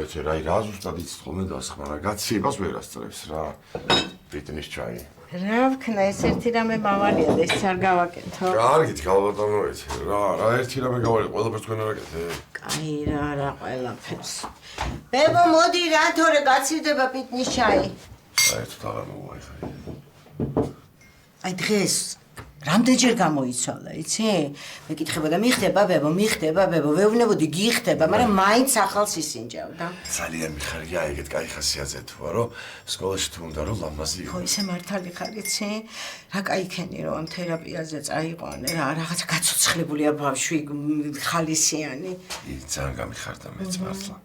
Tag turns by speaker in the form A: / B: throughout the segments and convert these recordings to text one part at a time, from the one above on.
A: ეცე რა რა ზუსტად იცით ხოლმე დასხმა რა გაციებას ვერ ასწრებს რა პიტნის ჩაი
B: რა ვქნა ეს ერთი რამე მავალია და ეს არ გავაკეთო
A: კარგით გალბატონო ეცე რა ერთი რამე გავალი ყველაფერს თქვენ არ აკეთე
B: კაი რა ყველაფერს ბებო მოდი რა თორე გაცივდება პიტნის ჩაი
A: საერთოდ აღარ მოვაიხარ
B: აი დღეს რამდენჯერ გამოიცვალა, იცი? მეკითხებოდა, მიხდება, ბებო, ვეუბნებოდი, გიხდება, მაგრამ მაინც ახალს ისინჯავდა.
A: ძალიან მიხარია ეგეთ კაი ხასიათზე თუ არა, სკოლაში თუ უნდა რომ ლამაზი იყო.
B: ხო, ისე მართალი ხარ, იცი? რა კაიქენი რომ თერაპიაზე წაიყვანე, რა რაღაცა გაცოცხლებულია ბავშვი, ხალისიანი.
A: ძალიან გამიხარდა მეც მართლა.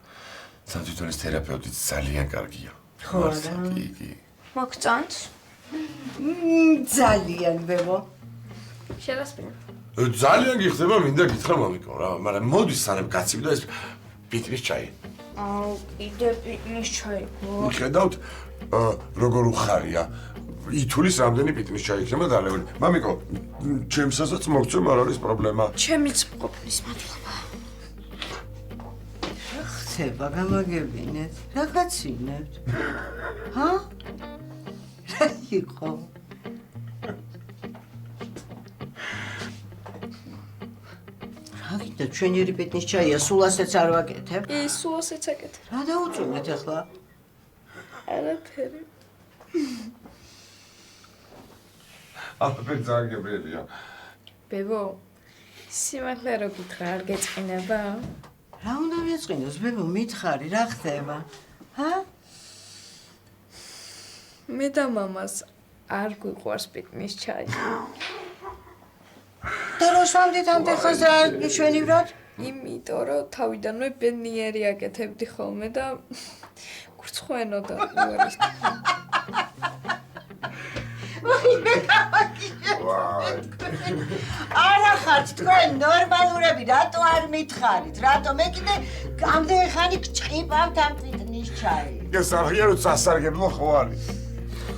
A: თან თვითონ ეს თერაპევტი ძალიან კარგია.
B: ხო რა.
A: კი.
C: მოგწონთ?
B: ძალიან, ბებო.
C: შევასწინე.
A: ძალიან გიხდება, მინდა გითხრა მამიკო რა, მაგრამ მოდი სანამ გაცივდა ეს პიტნის ჩაი.
C: აუ, კიდე პიტნის ჩაი.
A: მიხედავთ როგორ უხარია. ითulis რამდენი პიტნის ჩაი იქნება დალეველი. მამიკო, ჩემსაც მოგწევ, არ არის პრობლემა.
C: ჩემიც მყოფნის მადლობა.
B: რა ხდება, გამაგებინეთ? რა გაცინებთ? ჰა? რა იყო? და ჩვენიერი პიტნის ჩაია, სულ ასეც არ ვაკეთებ.
C: კი, სულ ასეც აკეთებ.
B: რა დაუწუნეთ ახლა?
C: არაფერი.
A: არაფერი ძალიან გებრიელია.
C: ბებო, სიმართლე რო გითხრა, არ გეწყინება?
B: რა უნდა მეწყინოს, ბებო, მითხარი, რა ხდება? ჰა?
C: მე და მამას არ გვიყვარს პიტნის ჩაი.
B: და რო სვამდით ამ დღეს რა ჩვენივრად?
C: იმიტომ რომ თავიდანვე ბედნიერი აკეთებდი ხოლმე და გურცხვენო და უარის.
B: არა ხართ თქვენ ნორმალურები, რატო არ მითხარით? რატო მე კიდე ამდენი ხანი გჭყიპავთ ამ პიტნის ჩაი.
A: ეს აღიარო სასარგებლო ხო არის?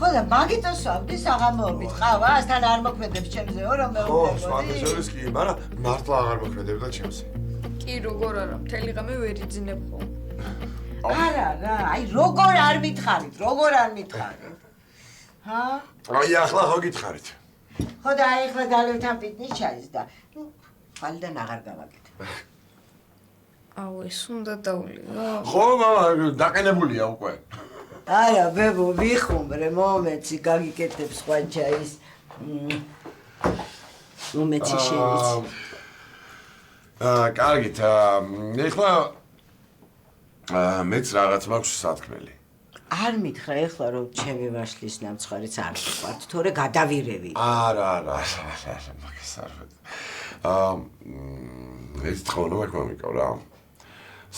B: ხო და მაგიტოს ვავდი საღამოობით ყავას თან არ მოქმედებს ჩემზეო რომ მეუბნებოდი.
A: ხო, სვამეშორის კი, მაგრამ მართლა აღარ მოქმედებდა ჩემზე.
C: კი, როგორ არა, მთელი ღამე ვერ იძინებ ხოლმე.
B: არა რა, აი როგორ არ მითხარით, ჰა?
A: აი ახლა ხო გითხარით.
B: ხო და აი ახლა დალევთ ამ პიტნის ჩაის და ხვალიდან აღარ გავაკეთებ.
C: აუ, ეს უნდა დაულიო.
A: ხო, მამა, დაყენებულია უკვე.
B: არა, ბებო, ვიხუმრე, მომეცი, გაგიკეთებ სხვა ჩაის. მომეცი შენის.
A: კარგით, ეხლა მეც რაღაც მაქვს სათქმელი.
B: არ მითხრა ეხლა რომ ჩემი ვაშლის ნამცხარიც არ გიყვართ, თორე გადავირევი.
A: არა, მაგას არ ვეძ. ეს თხოვნო მაქვს მამიკო რა.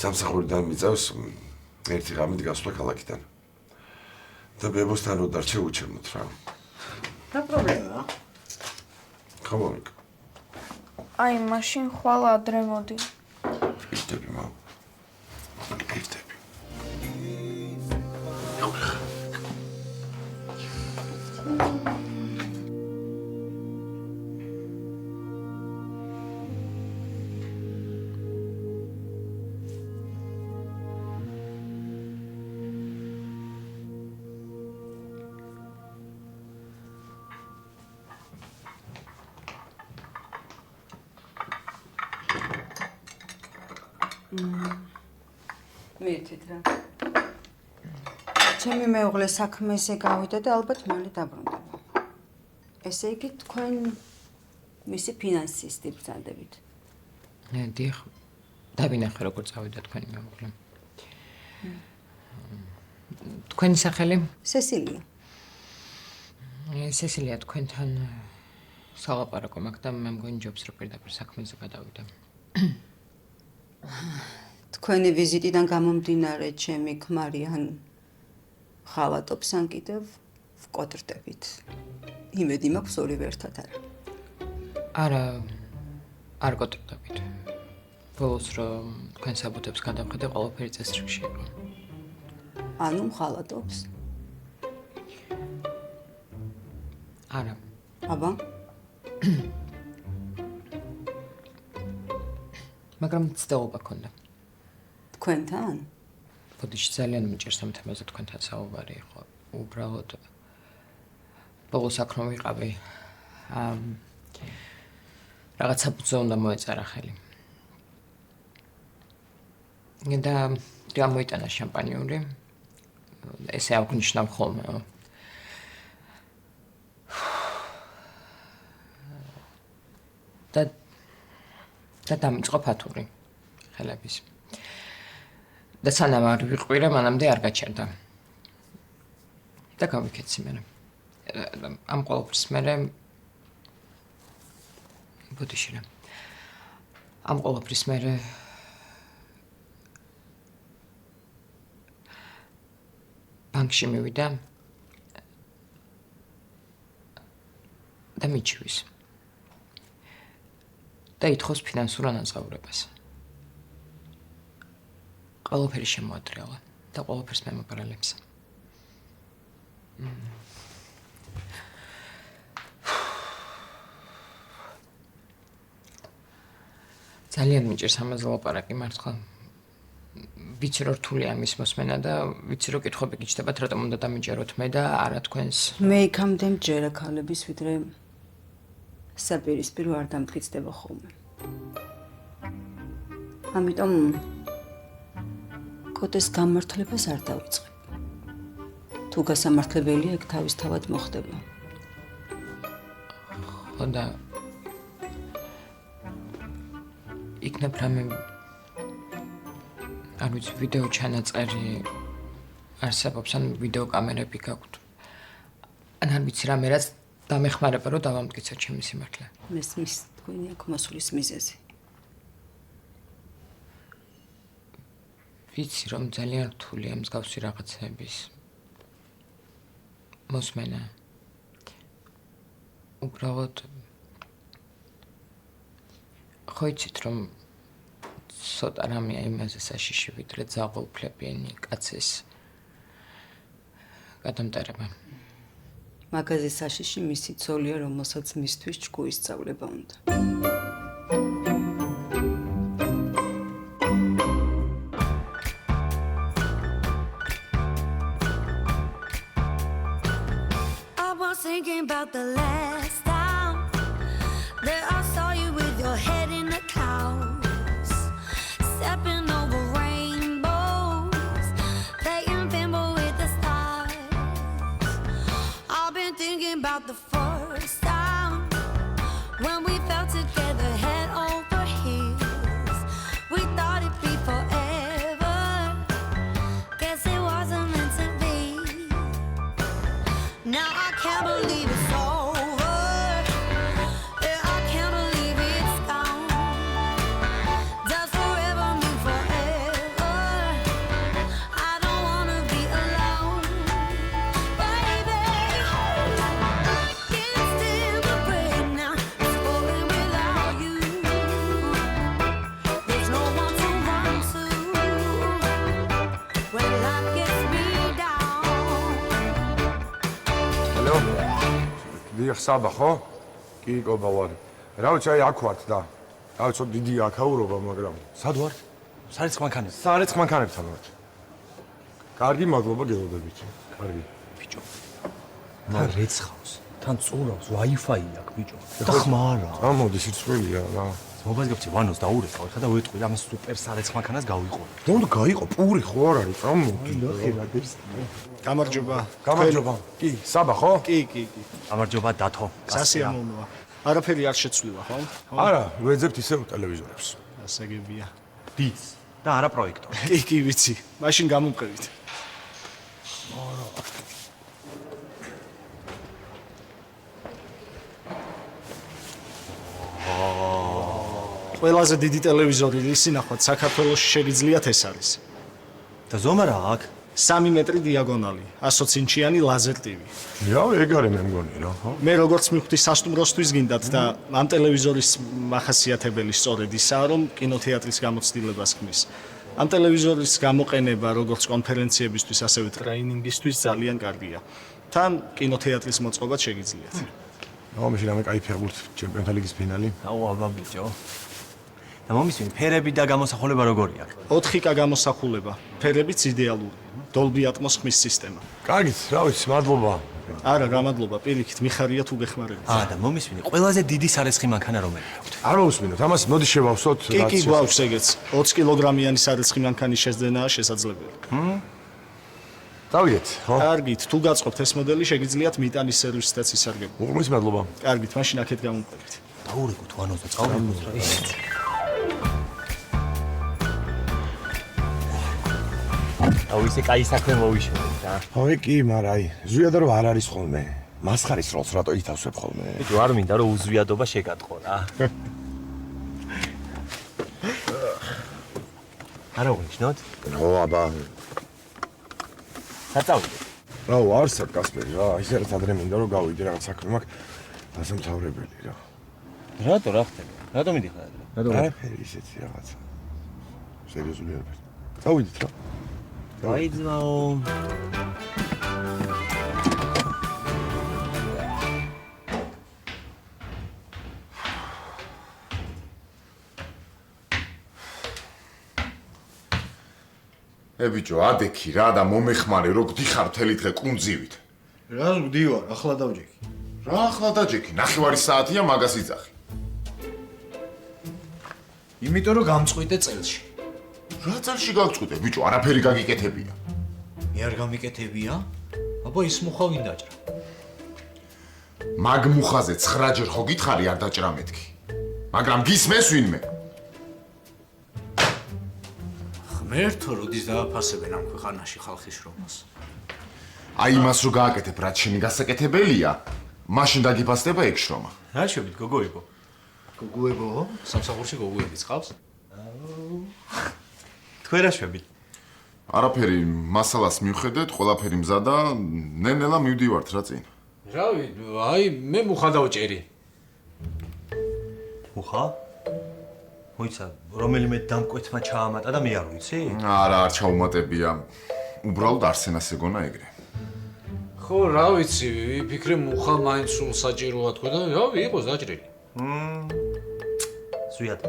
A: სამსახურიდან მიწევს ერთი ღამით გასვლა ქალაქიდან. და ბებოსთან რო დარჩე უჩემოთ რა.
B: რა პრობლემაა?
A: ხო მამიკო.
C: აი, მაშინ ხვალ ადრე მოდი.
A: გიხდები მამა. გიხდები.
D: მიეთით რა. ჩემი მეუღლე საქმეზე გავიდა და ალბათ მალე დაბრუნდება. ესე იგი თქვენ მისი ფინანსისტი ბრძანდებით.
E: დიახ. დავინახე როგორ წავიდა თქვენი მეუღლე. თქვენი სახელი?
D: სესილია.
E: სესილია თქვენთან სალაპარაკო მაქვს და მე მგონი ჯობს რომ პირდაპირ საქმეზე გადავიდა.
D: თქვენი ვიზიტიდან გამომდინარე ჩემი ქმარი ან ხალატობს ან კიდევ ვკოტრდებით. იმედი მაქვს ორივე ერთად არა.
E: არ კოტრდებით. ბოლოს რომ თქვენ საბუთებს გადავხედე ყველაფერი წესრიგში იყო.
D: ანუ ხალატობს?
E: არა.
D: აბა?
E: მაგრამ ცდაობა ქონდა.
D: თქვენთან?
E: ბოდიში ძალიან მიჭირს ამ თემაზე თქვენთან საუბარი იყო. უბრალოდ ბოლოს აქ რომ ვიყავი რაღაცა ბრძო უნდა მოეწარა ხელი. და გამოიტანა შამპანიური. ესე აღნიშნავ ხოლმე. და დამიწყო ფათური ხელების. და სანამ არ ვიყვირე, მანამდე არ გაჩერდა. და გავიქეცი მე. ამ ყოველთვის მე ბოდიში რა. ამ ყოველთვის მე ბანკში მივიდა და მიჩვის. და ითხოვს ფინანსურ ანაზღაურებას. ყველაფერი შემოადრეალა და ყველაფერს მემობრალებს. ძალიან მიჭირს ამაზე ლაპარაკი მართლა. ვიცი რომ რთულია ამის მოსმენა და ვიცი რომ კითხვები გიჩნდებათ რატომ უნდა დამიჯეროთ მე და არა თქვენს.
D: მე იქამდე მჯერა ქალების ვიდრე საპირისპირო არ დამტკიცდება ხოლმე. ამიტომ კოტეს გამართლებას არ დავიწყებ. თუ გასამართლებელია, ეგ თავისთავად მოხდება.
E: ხო და იქნებ რამე არ ვიცი ვიდეო ჩანაწერი არსებობს ან ვიდეო კამერები გაქვთ. ან არ ვიცი რამე რაც დამეხმარება რომ დავამტკიცო ჩემი სიმართლე.
D: მესმის თქვენი აქ მოსulis მიზეზი.
E: ვიცი რომ ძალიან რთულია მსგავსი რაღაცების მოსმენა. უბრალოდ ხო იცით რომ ცოტა რამეა იმაზე საშიში ვიდრე ძაღლუფლებიანი კაცის გადამტარება.
D: მაგაზე საშიში მისი ცოლია, რომელსაც მისთვის ჭკუის სწავლება უნდა.
F: I was thinking about the last time that I saw you with your head in the clouds, stepping over rainbows, playing pinball with the stars. I've been thinking about the first time when we fell together head over heels. We thought it'd be forever, guess it wasn't meant to be. Now I can't believe it's over. Yeah, I can't believe it's gone. Does forever mean forever? I don't wanna be alone, baby. I can't stand the break now. It's falling without you. There's no one to run to when life gets me down.
A: Hello. დიახ, საბა ხო? კი, კობა ვარ. რა ვიცი, აი აქ ვართ და. რა ვიცი, დიდი აქაურობა, მაგრამ სად ვარ?
G: სარეცხ მანქანებს.
A: სარეცხ მანქანებთან ვარ. კარგი, მადლობა გელოდებით. კარგი.
G: ბიჭო. თან რეცხავს. თან წურავს Wi-Fi აქვს ბიჭო. და ხმარა.
A: ამოდი სიცხვილია რა.
G: მობაილს გეფცი ვანოს დაურეკავ ხა და ვეტყვი ამას სუპერ სარეცხ მანქანას გავიყო.
A: დონდ გაიყო პური ხო არ არის, წამოდი.
H: გამარჯობა.
A: გამარჯობა. კი, საბა ხო?
H: კი.
G: გამარჯობა დათო.
H: სასიამოვნოა. არაფერი არ შეცვლილა, ხო?
A: არა, ვეძებთ ისევ ტელევიზორებს.
H: ასაგებია.
G: დიც და არა პროექტორი.
H: კი, ვიცი. მაშინ გამომყევით. ყველაზე დიდი ტელევიზორი ისი ნახოთ საქართველოში შეგიძლიათ ეს არის.
G: და ზომა რა აქვს?
H: 3 მეტრი დიაგონალი, 120 ინჩიანი ლაზერ TV.
A: რა, ეგ არის მე მგონი რა, ხო?
H: მე როგორც მივხვდი სასტუმროსთვის გინდათ და ამ ტელევიზორის მახასიათებელი სწორედ ისაა, რომ კინოთეატრის გამოცდილებას ქმნის. ამ ტელევიზორის გამოყენება როგორც კონფერენციებისთვის, ასევე ტრეინინგისთვის ძალიან კარგია. თან კინოთეატრის მოწყობაც შეგიძლიათ.
A: აუ, მაშინ რამე კაი ფეხბურთ ჩემპიონთა ლიგის ფინალი.
G: აუ აბა ბიჭო. და მომისმინე ფერები და გამოსახულება როგორი აქვს?
H: 4K გამოსახულება, ფერებიც იდეალური. Dolby Atmos ხმის სისტემა.
A: კარგით, რა ვიცი, მადლობა.
H: არა, რა მადლობა, პირიქით, მიხარია თუ გეხმარებით.
G: და მომისმინე ყველაზე დიდი სარეცხი მანქანა რომელი გაქვთ?
A: არ მოусმინოთ, ამას მოდი შევავსოთ.
H: კი, გვაქვს ეგეც. 20 კილოგრამიანი სარეცხი მანქანის შესძენაა შესაძლებელი.
A: დავიდეთ, ხო?
H: კარგით, თუ გაწყობთ ეს მოდელი, შეგიძლიათ მიტანის სერვისითაც ისარგებლოთ.
A: უღმის მადლობა.
H: კარგით, მაშინ აქეთ გამოვყევით.
G: დაურეკოთ ვანოს და წავიდეთ რა. ისე კაი საქმე მოვიშორეთ რა.
A: ой, კი, მაგრამ აი, ზვიადა რომ არ არის ხოლმე. მასხარის როლს რატო ითავსებ ხოლმე?
G: ბიჭო, არ მინდა რომ უზვიადობა შეგატყო რა. არა უნიშნოთ?
A: ხო, აბა.
G: საწავიდე.
A: რა ვარსად კასპერი რა, ისე რაც ადრე მინდა რომ გავიდე რაღაც საქმე მაქვს. დასამთავრებელი რა.
G: რატო რა ხდება? რატო მიდიხარ?
A: არაფერი ისეთი რაღაცა. სერიოზული არაფერი. წავიდეთ რა.
G: დაიძმაო.
I: ბიჭო, ადექი რა და მომეხმარე რო გდიხარ მთელი დღე კუნძივით.
J: რა ვდივარ, ახლა დავჯექი.
I: რა ახლა დაჯექი? ნახევარი საათია მაგას იძახი.
J: იმიტომ რომ გამწყვიტე წელში.
I: რა წელში გაგწყვიტე, ბიჭო, არაფერი გაგიკეთებია.
J: მე არ გამიკეთებია? აბა ის მუხა ვინ დაჭრა?
I: მაგ მუხაზე 9-ჯერ ხო გითხარი არ დაჭრა მეთქი. მაგრამ გისმეს ვინმე?
J: ღმერთო, როდის დააფასებენ ამ ქვეყანაში ხალხის შრომას?
I: აი იმას რო გააკეთებ, რაც შენი გასაკეთებელია, მაშინ დაგიფასდება ეგ შრომა.
G: რა შვებით გოგოებო?
J: გოგოებო, სამსახურში გოგოებიც ყავს?
G: თქვენ რა შვებით?
I: არაფერი, მასალას მივხედეთ, ყველაფერი მზადა, ნელ-ნელა მივდივართ რა წინ.
J: რავი, აი მე მუხა დავჭერი.
G: მუხა? მოიცა, რომელიმე დამკვეთმა ჩაამატა და მე არ ვიცი?
I: არა, არ ჩაუმატებია. უბრალოდ არსენას ეგონა ეგრე.
J: ხო, რა ვიცი, ვიფიქრე მუხა მაინც სულ საჭიროა თქო და რავი, იყოს დაჭრილი.
G: ზვიად.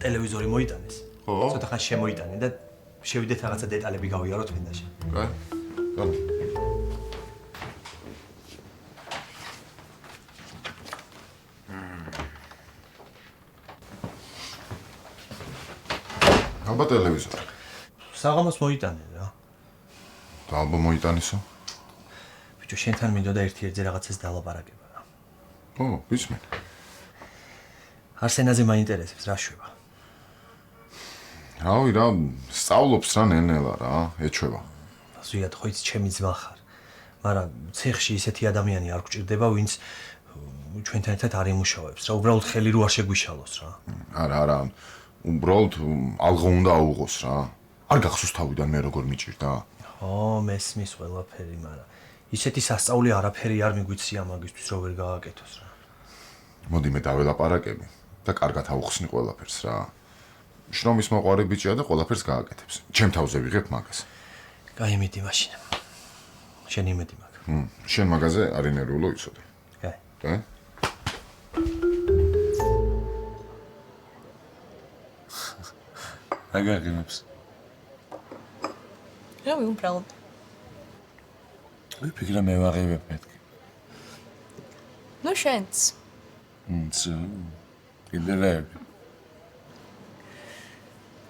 G: ტელევიზორი მოიტანეს.
I: ხო?
G: ცოტა ხანი შემოიტანე და შევიდეთ რაღაცა დეტალები გავიაროთ ფენდაში.
I: კაი. გამ. აბა ტელევიზორი.
G: საღამოს მოიტანე რა.
I: და ალბა მოიტანისო?
G: ბიჭო, შენთან მინდოდა ერთ-ერთზე რაღაცას დალაპარაკება რა.
I: ო, ვისმენ.
G: არსენაზე მაინტერესებს რა შვება.
I: რავი რა, სწავლობს რა ნელ-ნელა რა, ეჩვევა.
G: ზვიად, ხო იცი ჩემი ძმა ხარ. მაგრამ ცეხში ისეთი ადამიანი არ გვჭირდება, ვინც ჩვენთან ერთად არ იმუშავებს რა, უბრალოდ ხელი რო არ შეგვიშალოს რა.
I: არა, უბრალოდ ალღა უნდა აუღოს რა. არ გახსოვს თავიდან მე როგორ მიჭირდა?
G: ხო, მესმის ყველაფერი, მაგრამ ისეთი სასწაული არაფერი არ მიგვიცია მაგისთვის, რო ვერ გააკეთოს რა.
I: მოდი მე დაველაპარაკები და კარგად აუხსნი ყველაფერს რა. შრომის მოყვარე ბიჭია და ყველაფერს გააკეთებს. ჩემ თავზე ვიღებ მაგას.
G: კაი, მიდი მაშინ. შენ იმედი მაქვს.
I: შენ მაგაზე არ ინერვიულო იცოდე.
G: კაი.
I: კაი?
K: რა გაგიმებს?
C: რავი, უბრალოდ.
K: ვიფიქრე მე ვაღებებ მეთქი.
C: ნუ შენც.
K: კიდე რეები.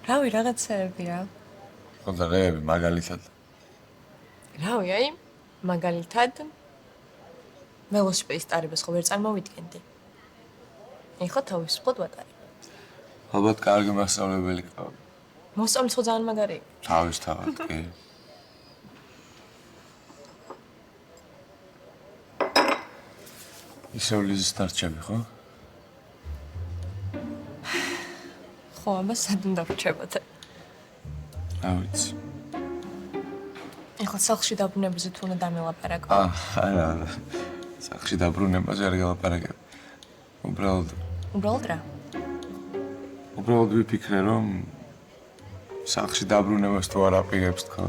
C: რავი, რაღაცეები რა.
K: ხოდა რეები მაგალითად.
C: რავი, აი, მაგალითად ველოსიპედის ტარებას ხო ვერ წარმოვიდგენდი. ეხლა თავისუფლად ვატარებ.
K: ალბათ კარგი მასწავლებელი ყავი.
C: მოსწავლეს ხო ძალიან მაგარი?
K: თავისთავად, კი. ისევ ლიზის დარჩები, ხო?
C: ხო, აბა სად უნდა ვრჩებოდე?
K: რა ვიცი.
C: ეხლა სახლში დაბრუნებაზე თუ უნდა დამელაპარაკო?
K: არა. სახლში დაბრუნებაზე არ გელაპარაკებ.
C: უბრალოდ რა?
K: უბრალოდ ვიფიქრე, რომ სახლში დაბრუნებას თუ არ აპირებს თქო